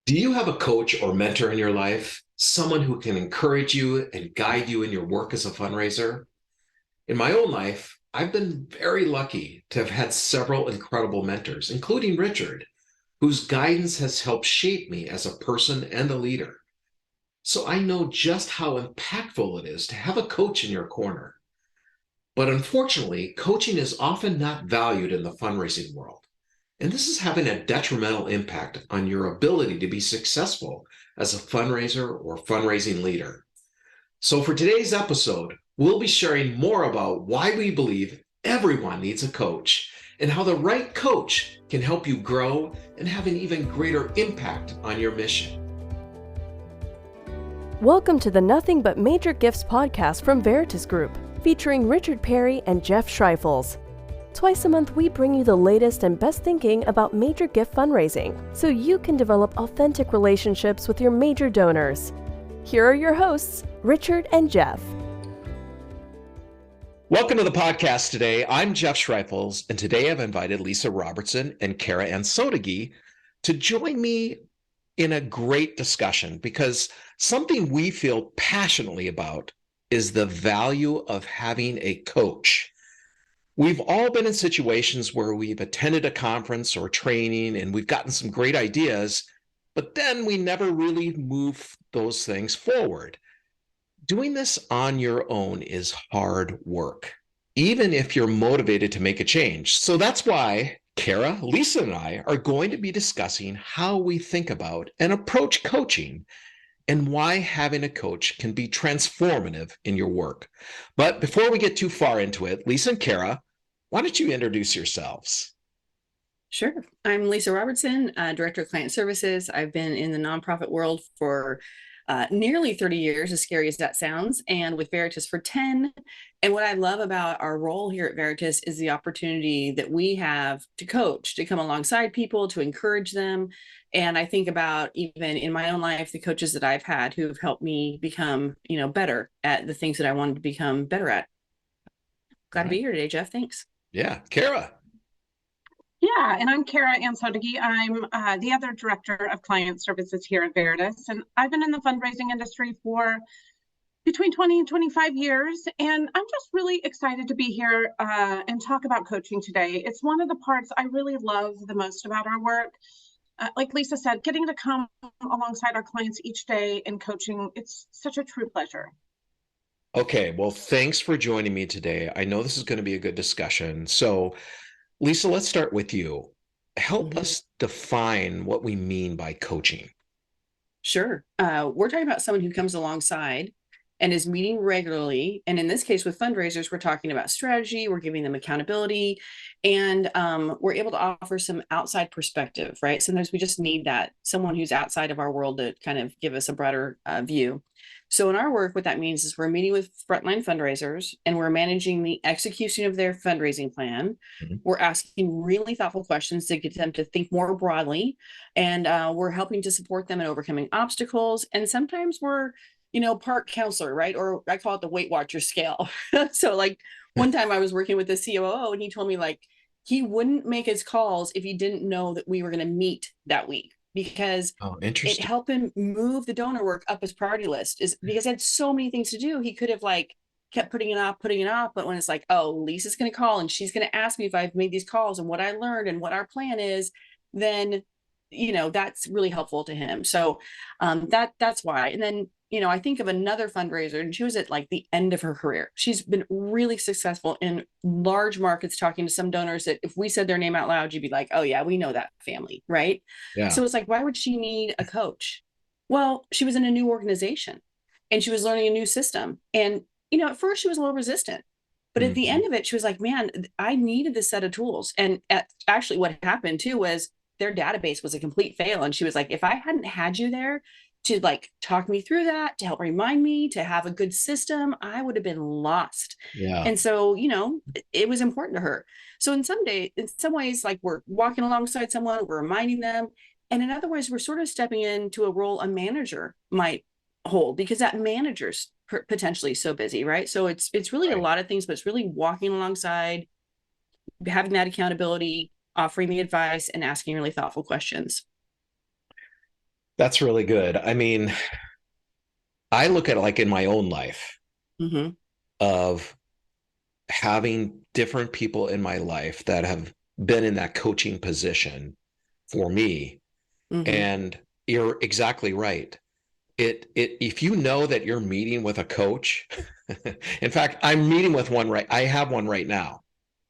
Do you have a coach or mentor in your life? Someone who can encourage you and guide you in your work as a fundraiser? In my own life, I've been very lucky to have had several incredible mentors, including Richard, whose guidance has helped shape me as a person and a leader. So I know just how impactful it is to have a coach in your corner. But unfortunately, coaching is often not valued in the fundraising world. And this is having a detrimental impact on your ability to be successful as a fundraiser or fundraising leader. So, for today's episode, we'll be sharing more about why we believe everyone needs a coach and how the right coach can help you grow and have an even greater impact on your mission. Welcome to the Nothing But Major Gifts podcast from Veritas Group, featuring Richard Perry and Jeff Schreifels. Twice a month, we bring you the latest and best thinking about major gift fundraising, so you can develop authentic relationships with your major donors. Here are your hosts, Richard and Jeff. Welcome to the podcast today. I'm Jeff Schreifels, and today I've invited Lisa Robertson and Kara Ansotagi to join me in a great discussion because something we feel passionately about is the value of having a coach. We've all been in situations where we've attended a conference or training and we've gotten some great ideas, but then we never really move those things forward. Doing this on your own is hard work, even if you're motivated to make a change. So that's why Kara, Lisa, and I are going to be discussing how we think about and approach coaching and why having a coach can be transformative in your work. But before we get too far into it, Lisa and Kara, why don't you introduce yourselves? Sure. I'm Lisa Robertson, Director of Client Services. I've been in the nonprofit world for nearly 30 years, as scary as that sounds, and with Veritas for 10. And what I love about our role here at Veritas is the opportunity that we have to coach, to come alongside people, to encourage them. And I think about even in my own life, the coaches that I've had who have helped me become, better at the things that I wanted to become better at. Glad to be here today, Jeff. Thanks. Yeah, Kara. Yeah, and I'm Kara Ansotagi. I'm the other Director of Client Services here at Veritas, and I've been in the fundraising industry for between 20 and 25 years, and I'm just really excited to be here and talk about coaching today. It's one of the parts I really love the most about our work. Like Lisa said, getting to come alongside our clients each day and coaching, it's such a true pleasure. Okay, well, thanks for joining me today. I know this is going to be a good discussion. So, Lisa, let's start with you. Help us define what we mean by coaching. Sure. We're talking about someone who comes alongside and is meeting regularly. And in this case, with fundraisers, we're talking about strategy, we're giving them accountability, and we're able to offer some outside perspective, right? Sometimes we just need that, someone who's outside of our world to kind of give us a broader view. So in our work, what that means is we're meeting with frontline fundraisers and we're managing the execution of their fundraising plan. We're asking really thoughtful questions to get them to think more broadly. And we're helping to support them in overcoming obstacles. And sometimes we're, part counselor, right? Or I call it the Weight Watcher scale. So like one time I was working with the COO and he told me like, he wouldn't make his calls if he didn't know that we were going to meet that week. Because it helped him move the donor work up his priority list, is because he had so many things to do. He could have kept putting it off. But when it's like, oh, Lisa's going to call and she's going to ask me if I've made these calls and what I learned and what our plan is, then, that's really helpful to him. So that's why. And then, I think of another fundraiser and she was at like the end of her career. She's been really successful in large markets, talking to some donors that if we said their name out loud, you'd be like, oh yeah, we know that family, right? Yeah. So it's like, why would she need a coach? Well, she was in a new organization and she was learning a new system. And, at first she was a little resistant, but at the end of it, she was like, man, I needed this set of tools. And actually what happened too was their database was a complete fail. And she was like, if I hadn't had you there to talk me through that, to help remind me, to have a good system, I would have been lost. Yeah. And so, it was important to her. So in some ways, like we're walking alongside someone, we're reminding them. And in other ways, we're sort of stepping into a role a manager might hold because that manager's potentially so busy, right? So it's really a lot of things, but it's really walking alongside, having that accountability, offering the advice and asking really thoughtful questions. That's really good. I mean, I look at it like in my own life Mm-hmm. of having different people in my life that have been in that coaching position for me. Mm-hmm. And you're exactly right. It if you know that you're meeting with a coach, in fact, I'm meeting with one right. I have one right now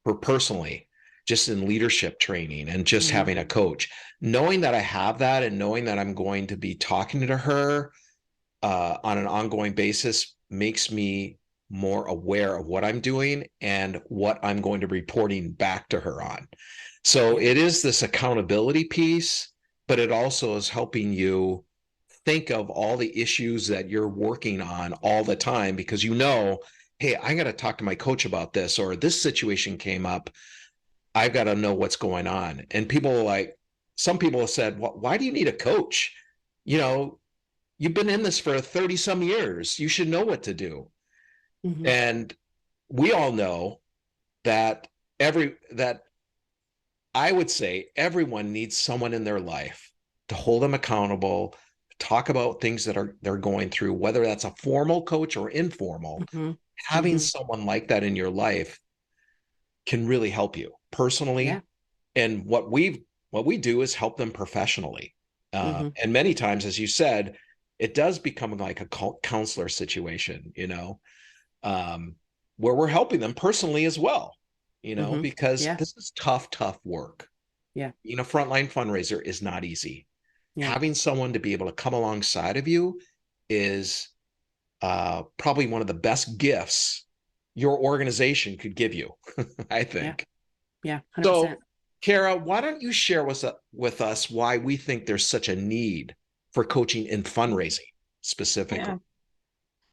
for personally, just in leadership training and just Mm-hmm. having a coach. Knowing that I have that and knowing that I'm going to be talking to her on an ongoing basis makes me more aware of what I'm doing and what I'm going to be reporting back to her on. So Yeah. it is this accountability piece, but it also is helping you think of all the issues that you're working on all the time because you know, hey, I got to talk to my coach about this, or this situation came up. I've got to know what's going on. And people are like, some people have said, well, why do you need a coach? You know, you've been in this for 30 some years. You should know what to do. Mm-hmm. And we all know that that I would say everyone needs someone in their life to hold them accountable, talk about things that they're going through, whether that's a formal coach or informal. Mm-hmm. Having Mm-hmm. someone like that in your life can really help you Yeah. personally. And what we do is help them professionally. Mm-hmm. And many times, as you said, it does become like a counselor situation, um, where we're helping them personally as well, Mm-hmm. because Yeah. this is tough work. Yeah. Frontline fundraiser is not easy. Yeah. Having someone to be able to come alongside of you is probably one of the best gifts your organization could give you, I Yeah. think. Yeah. So, 100%. Kara, why don't you share with us why we think there's such a need for coaching in fundraising specifically? Yeah.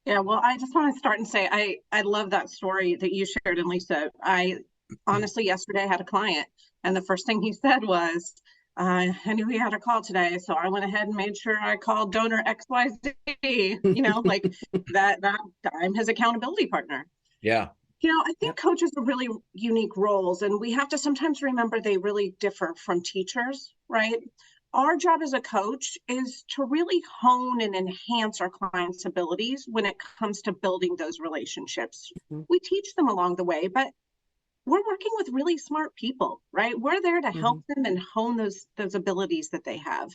Yeah, well, I just want to start and say I love that story that you shared, and Lisa. I honestly yesterday had a client, and the first thing he said was, "I knew he had a call today, so I went ahead and made sure I called donor XYZ." Like that I'm his accountability partner. Yeah. I think Yep. coaches are really unique roles, and we have to sometimes remember they really differ from teachers, right? Our job as a coach is to really hone and enhance our clients' abilities when it comes to building those relationships. Mm-hmm. We teach them along the way, but we're working with really smart people, right? We're there to Mm-hmm. help them and hone those abilities that they have.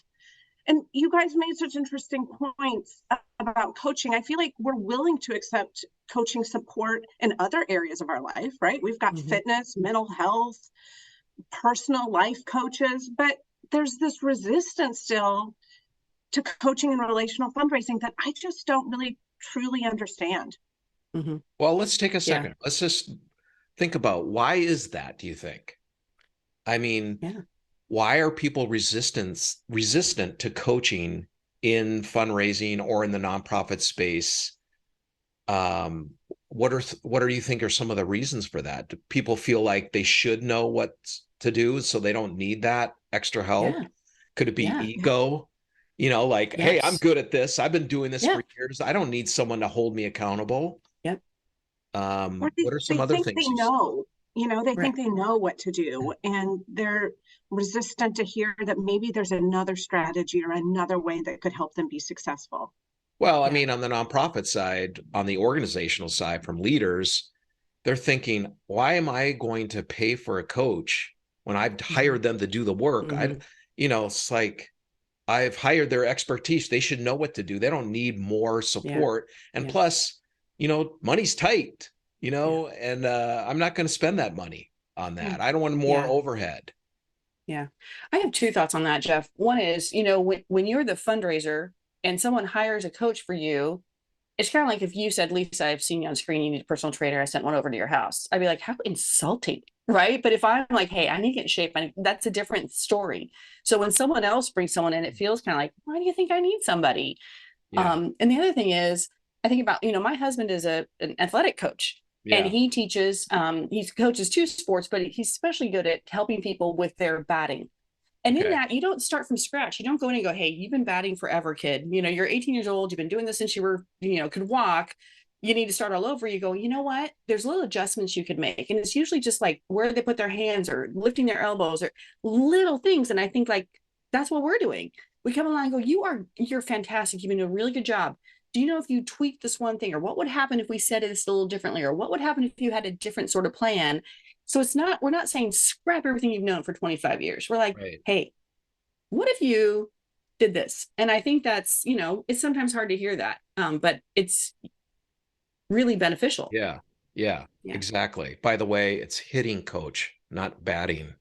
And you guys made such interesting points about coaching. I feel like we're willing to accept coaching support in other areas of our life, right? We've got Mm-hmm. fitness, mental health, personal life coaches, but there's this resistance still to coaching and relational fundraising that I just don't really truly understand. Mm-hmm. Well, let's take a Yeah. second. Let's just think about why is that, do you think? I mean, Yeah. why are people resistant to coaching in fundraising or in the nonprofit space? Um, what do you think are some of the reasons for that? Do people feel like they should know what to do, so they don't need that extra help? Yeah. Could it be Yeah. ego? Like, hey, I'm Yes. good at this. I've been doing this Yeah. for years. I don't need someone to hold me accountable. Yep. Or What are some they other think they things know, they Right. think they know what to do, and they're resistant to hear that maybe there's another strategy or another way that could help them be successful. Well, I Yeah. mean, on the nonprofit side, on the organizational side, from leaders, they're thinking, why am I going to pay for a coach when I've Mm-hmm. hired them to do the work? Mm-hmm. It's like I've hired their expertise. They should know what to do. They don't need more Yeah. support. And Yeah. plus, money's tight, Yeah. and I'm not going to spend that money on Yeah. that. I don't want more Yeah. overhead. Yeah. I have two thoughts on that, Jeff. One is, when you're the fundraiser and someone hires a coach for you, it's kind of like if you said, Lisa, I've seen you on screen, you need a personal trainer. I sent one over to your house. I'd be like, how insulting, right? But if I'm like, hey, I need to get in shape, that's a different story. So when someone else brings someone in, it feels kind of like, why do you think I need somebody? Yeah. And the other thing is, I think about, my husband is an athletic coach. And Yeah. he teaches, he coaches two sports, but he's especially good at helping people with their batting. And in Okay. that, you don't start from scratch. You don't go in and go, hey, you've been batting forever, kid. You're 18 years old. You've been doing this since you were, could walk. You need to start all over. You go, you know what? There's little adjustments you could make. And it's usually just like where they put their hands or lifting their elbows or little things. And I think like, that's what we're doing. We come along and go, you're fantastic. You've been doing a really good job. Do you know if you tweak this one thing, or what would happen if we said this a little differently, or what would happen if you had a different sort of plan? So we're not saying scrap everything you've known for 25 years. We're like, Right. hey, what if you did this? And I think that's, it's sometimes hard to hear that, but it's really beneficial. Yeah. Yeah, exactly. By the way, it's hitting coach, not batting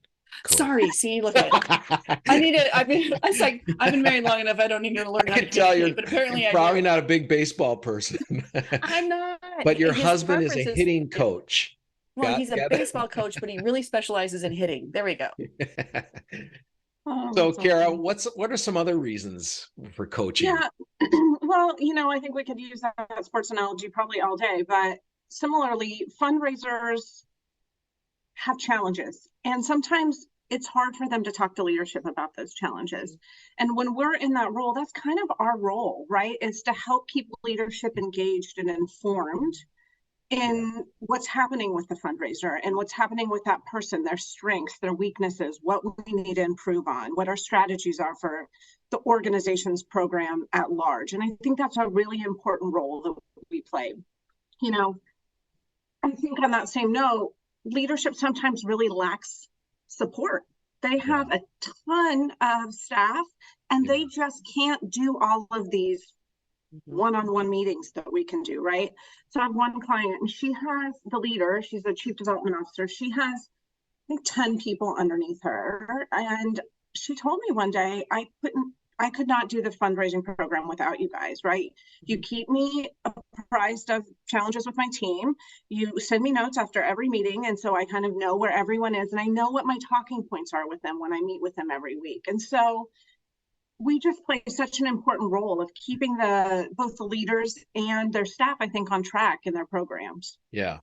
coach. Sorry, see, look at it. I've been married long enough. I don't need to learn how to tell you, but apparently you're probably not a big baseball person. I'm not. But your husband is a hitting coach. Well, he's a baseball coach, but he really specializes in hitting. There we go. So, Kara, what are some other reasons for coaching? Yeah, well, I think we could use that sports analogy probably all day, but similarly, fundraisers have challenges, and sometimes it's hard for them to talk to leadership about those challenges. And when we're in that role, that's kind of our role, right? Is to help keep leadership engaged and informed in what's happening with the fundraiser and what's happening with that person, their strengths, their weaknesses, what we need to improve on, what our strategies are for the organization's program at large. And I think that's a really important role that we play. I think on that same note, leadership sometimes really lacks support. They have a ton of staff and they just can't do all of these one-on-one meetings that we can do, right? So I have one client and she has the leader, she's the chief development officer. She has, I think, 10 people underneath her. And she told me one day, I could not do the fundraising program without you guys, right? You keep me apprised of challenges with my team. You send me notes after every meeting. And so I kind of know where everyone is and I know what my talking points are with them when I meet with them every week. And so we just play such an important role of keeping both the leaders and their staff, I think, on track in their programs. Yeah.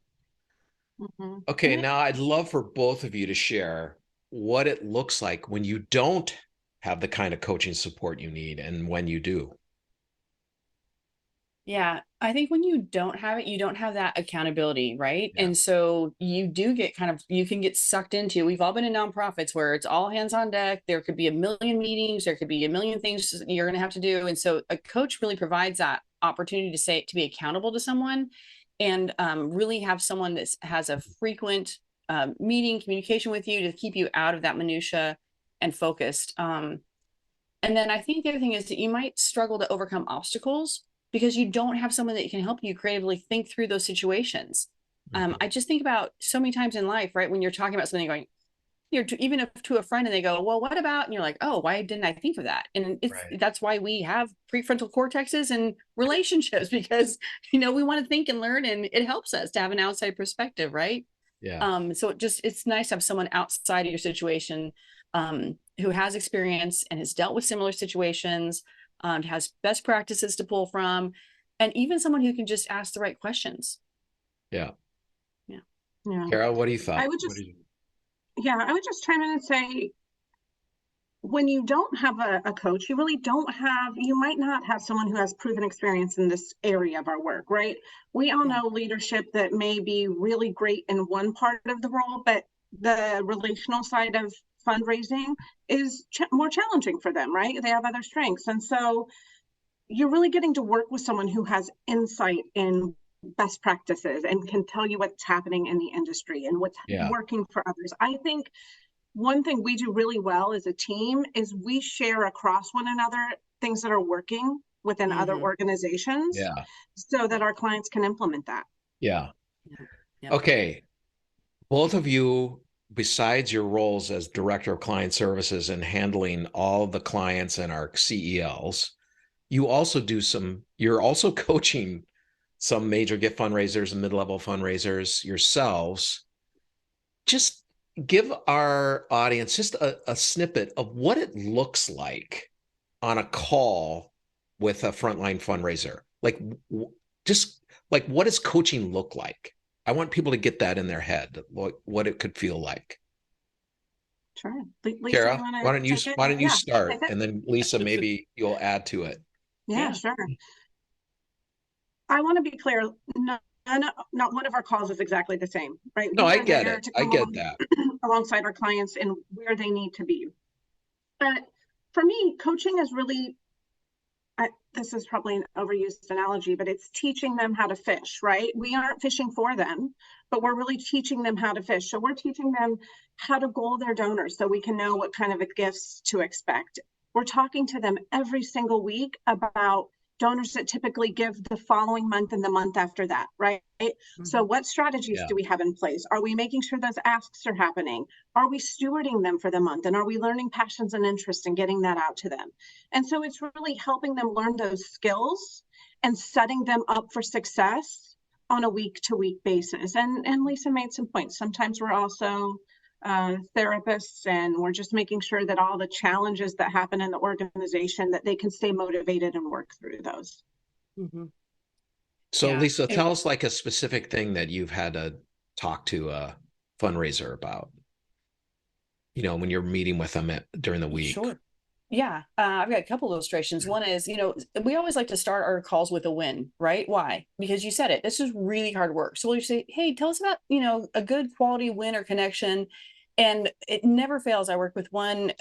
Okay, now I'd love for both of you to share what it looks like when you don't have the kind of coaching support you need and when you do. Yeah, I think when you don't have it, you don't have that accountability, right? Yeah. And so you do get you can get sucked into, we've all been in nonprofits where it's all hands on deck. There could be a million meetings, there could be a million things you're going to have to do. And so a coach really provides that opportunity to be accountable to someone and really have someone that has a frequent meeting communication with you to keep you out of that minutia and focused. And then I think the other thing is that you might struggle to overcome obstacles because you don't have someone that can help you creatively think through those situations. I just think about so many times in life, right? When you're talking about something going, even if to a friend and they go, well, what about, and you're like, oh, why didn't I think of that? And that's why we have prefrontal cortexes and relationships because, we want to think and learn and it helps us to have an outside perspective. Right. Yeah. So it's nice to have someone outside of your situation who has experience and has dealt with similar situations, has best practices to pull from, and even someone who can just ask the right questions. Yeah. Carol, what do you think? I would just chime in and say, when you don't have a coach, you might not have someone who has proven experience in this area of our work, right? We all know leadership that may be really great in one part of the role, but the relational side of fundraising is more challenging for them, right? They have other strengths. And so you're really getting to work with someone who has insight in best practices and can tell you what's happening in the industry and what's working for others. I think one thing we do really well as a team is we share across one another things that are working within other organizations so that our clients can implement that. Yeah. Okay. Both of you, besides your roles as director of client services and handling all the clients and our CELs, you're also coaching some major gift fundraisers and mid-level fundraisers yourselves. Just give our audience just a snippet of what it looks like on a call with a frontline fundraiser. What does coaching look like? I want people to get that in their head, what it could feel like. Sure. Lisa, Kara, why don't you start, and then Lisa, maybe you'll add to it. Yeah, sure. I want to be clear. Not one of our calls is exactly the same, right? No, I get it. I get that. Alongside our clients and where they need to be. But for me, coaching is really, this is probably an overused analogy, but it's teaching them how to fish, right? We aren't fishing for them, but we're really teaching them how to fish. So we're teaching them how to goal their donors so we can know what kind of gifts to expect. We're talking to them every single week about donors that typically give the following month and the month after that, right? So what strategies do we have in place? Are we making sure those asks are happening? Are we stewarding them for the month? And are we learning passions and interests and getting that out to them? And so it's really helping them learn those skills and setting them up for success on a week-to-week basis. And Lisa made some points. Sometimes we're also therapists, and we're just making sure that all the challenges that happen in the organization, that they can stay motivated and work through those. So Lisa, tell us like a specific thing that you've had to talk to a fundraiser about, you know, when you're meeting with them during the week. Sure. Yeah, I've got a couple illustrations. One is, you know, we always like to start our calls with a win, right? Why? Because you said it, this is really hard work. So we'll say, hey, tell us about, you know, a good quality win or connection. And it never fails. I work with one,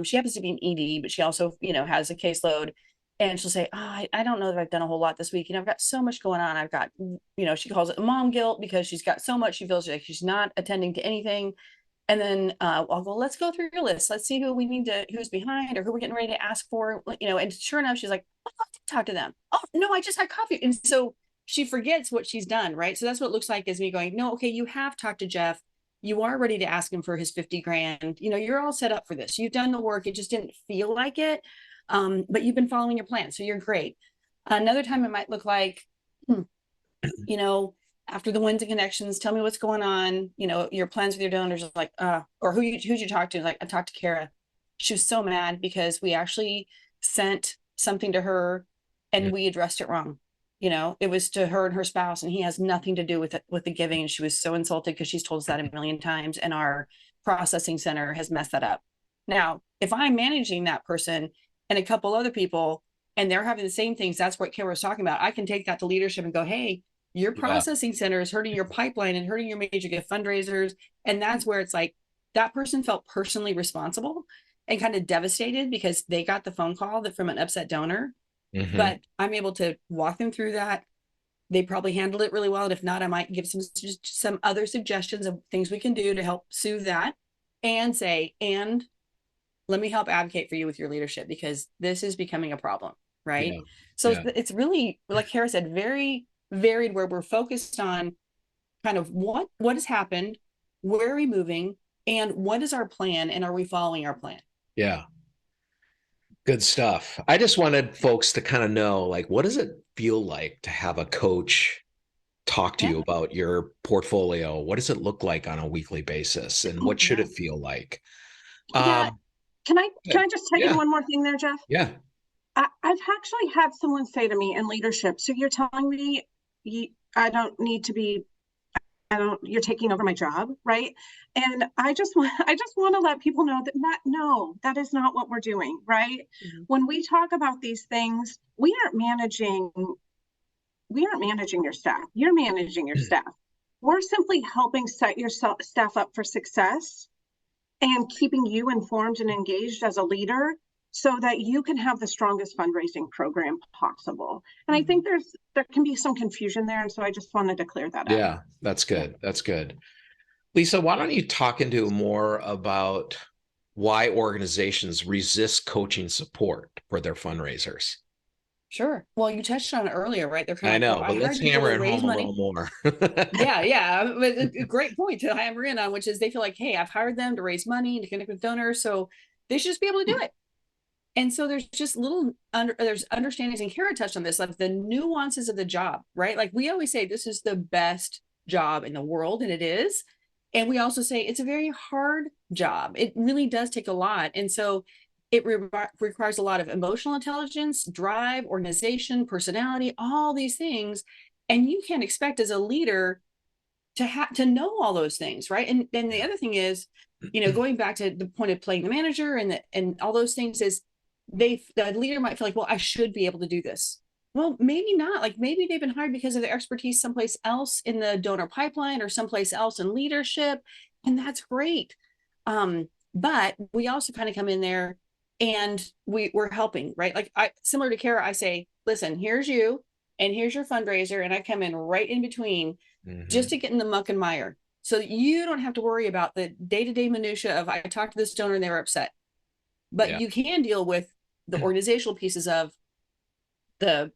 she happens to be an ED, but she also, you know, has a caseload. And she'll say, oh, I don't know that I've done a whole lot this week. You know, I've got so much going on. I've got, you know, she calls it mom guilt because she's got so much. She feels like she's not attending to anything. And then I'll go, let's go through your list. Let's see who we need to, who's behind or who we're getting ready to ask for, you know, and sure enough, she's like, oh, I'll talk to them. Oh, no, I just had coffee. And so she forgets what she's done, right? So that's what it looks like is me going, no, okay, you have talked to Jeff. You are ready to ask him for his 50 grand. You know, you're all set up for this. You've done the work. It just didn't feel like it. But you've been following your plan. So you're great. Another time it might look like, you know, after the wins and connections, tell me what's going on, you know, your plans with your donors, like, or who'd you talk to? Like, I talked to Kara. She was so mad because we actually sent something to her and we addressed it wrong. You know, it was to her and her spouse, and he has nothing to do with it, with the giving. And she was so insulted because she's told us that a million times, and our processing center has messed that up. Now, if I'm managing that person and a couple other people, and they're having the same things, that's what Kara was talking about. I can take that to leadership and go, hey, your processing center is hurting your pipeline and hurting your major gift fundraisers. And that's where it's like that person felt personally responsible and kind of devastated because they got the phone call from an upset donor. But I'm able to walk them through that. They probably handled it really well. And if not, I might give some other suggestions of things we can do to help soothe that and say, and let me help advocate for you with your leadership because this is becoming a problem. Right. So it's really, like Kara said, very varied, where we're focused on kind of what has happened, where are we moving, and what is our plan, and are we following our plan? Yeah. Good stuff. I just wanted folks to kind of know, like, what does it feel like to have a coach talk to you about your portfolio? What does it look like on a weekly basis, and what should it feel like? Can I just tell you one more thing there, Jeff? Yeah. I've actually had someone say to me in leadership, so you're telling me you're taking over my job, right? And I just want to let people know that is not what we're doing, right? When we talk about these things, we aren't managing your staff. You're managing your staff. We're simply helping set your staff up for success and keeping you informed and engaged as a leader so that you can have the strongest fundraising program possible. And I think there can be some confusion there. And so I just wanted to clear that up. Yeah, that's good. That's good. Lisa, why don't you talk into more about why organizations resist coaching support for their fundraisers? Sure. Well, you touched on it earlier, right? They're kind I of, know, but let's hammer it home a little more. Yeah. A great point to hammer in on, which is they feel like, hey, I've hired them to raise money, to connect with donors, so they should just be able to do it. And so there's just there's understandings, and Kara touched on this, like the nuances of the job, right? Like we always say, this is the best job in the world, and it is. And we also say it's a very hard job. It really does take a lot. And so it requires a lot of emotional intelligence, drive, organization, personality, all these things. And you can't expect as a leader to know all those things, right? And then the other thing is, you know, going back to the point of playing the manager and all those things is, the leader might feel like, well, I should be able to do this. Well, maybe not. Like maybe they've been hired because of their expertise someplace else in the donor pipeline or someplace else in leadership, and that's great. But we also kind of come in there and we're helping, right? Like similar to Kara, I say, listen, here's you and here's your fundraiser. And I come in right in between just to get in the muck and mire. So you don't have to worry about the day-to-day minutia of I talked to this donor and they were upset. But you can deal with the organizational pieces of the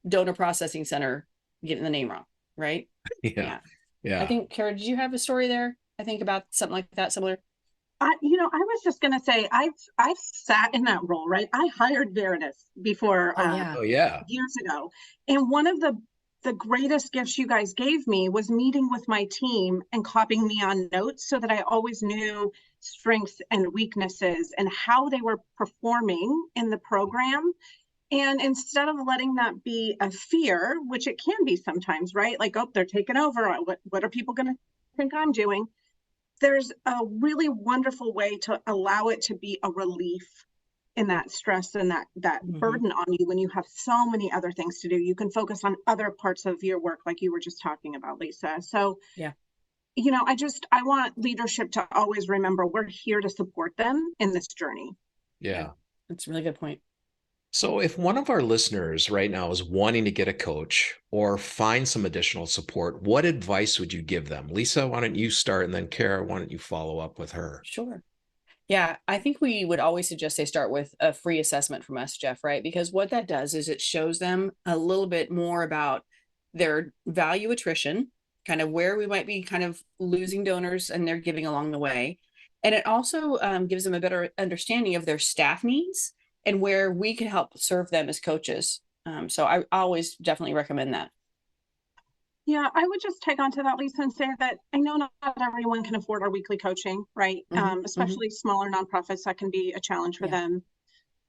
donor processing center getting the name wrong, right? Yeah. I think, Kara, did you have a story there? I think about something like that, similar. I was just going to say, I've sat in that role, right? I hired Veritas before years ago. And one of the greatest gifts you guys gave me was meeting with my team and copying me on notes so that I always knew strengths and weaknesses and how they were performing in the program. And instead of letting that be a fear, which it can be sometimes, right? Like, oh, they're taking over. What are people going to think I'm doing? There's a really wonderful way to allow it to be a relief in that stress and that burden on you when you have so many other things to do. You can focus on other parts of your work, like you were just talking about, Lisa. So, I want leadership to always remember we're here to support them in this journey. Yeah. That's a really good point. So if one of our listeners right now is wanting to get a coach or find some additional support, what advice would you give them? Lisa, why don't you start? And then Kara, why don't you follow up with her? Sure. Yeah, I think we would always suggest they start with a free assessment from us, Jeff, right? Because what that does is it shows them a little bit more about their value attrition, kind of where we might be kind of losing donors and they're giving along the way. And it also gives them a better understanding of their staff needs and where we can help serve them as coaches. So I always definitely recommend that. Yeah, I would just tag on to that, Lisa, and say that I know not everyone can afford our weekly coaching, right? Especially smaller nonprofits, that can be a challenge for them.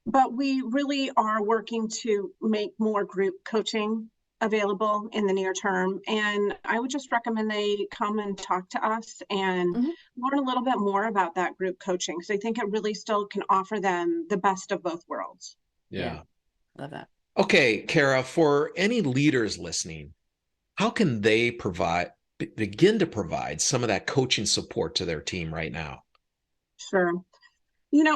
But we really are working to make more group coaching available in the near term. And I would just recommend they come and talk to us and learn a little bit more about that group coaching, because I think it really still can offer them the best of both worlds. Yeah. Love that. Okay, Kara, for any leaders listening, how can they begin to provide some of that coaching support to their team right now? Sure.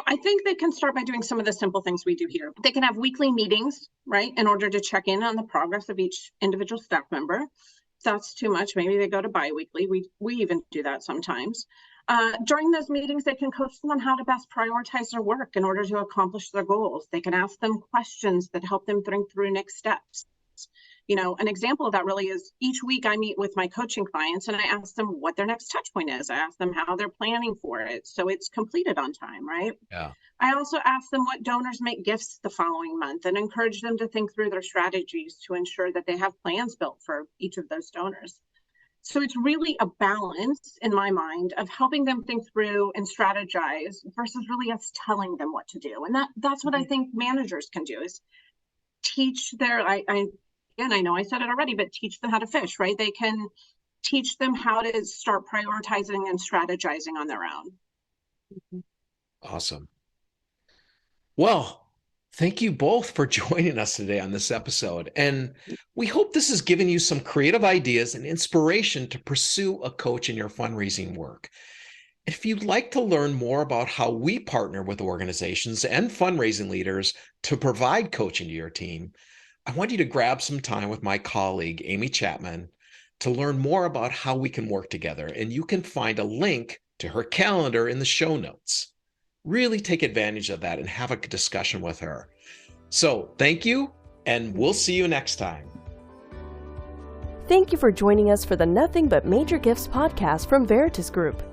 I think they can start by doing some of the simple things we do here. They can have weekly meetings, right, in order to check in on the progress of each individual staff member. If that's too much, maybe they go to bi-weekly. We even do that sometimes. During those meetings, they can coach them on how to best prioritize their work in order to accomplish their goals. They can ask them questions that help them think through next steps. An example of that really is each week I meet with my coaching clients and I ask them what their next touch point is. I ask them how they're planning for it so it's completed on time, right? Yeah. I also ask them what donors make gifts the following month and encourage them to think through their strategies to ensure that they have plans built for each of those donors. So it's really a balance in my mind of helping them think through and strategize versus really us telling them what to do. And that's what I think managers can do, is teach their, I know I said it already, but teach them how to fish, right? They can teach them how to start prioritizing and strategizing on their own. Awesome. Well, thank you both for joining us today on this episode. And we hope this has given you some creative ideas and inspiration to pursue a coach in your fundraising work. If you'd like to learn more about how we partner with organizations and fundraising leaders to provide coaching to your team, I want you to grab some time with my colleague, Amy Chapman, to learn more about how we can work together. And you can find a link to her calendar in the show notes. Really take advantage of that and have a discussion with her. So thank you, and we'll see you next time. Thank you for joining us for the Nothing But Major Gifts podcast from Veritas Group.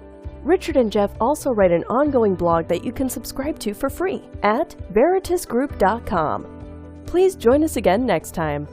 Richard and Jeff also write an ongoing blog that you can subscribe to for free at veritasgroup.com. Please join us again next time.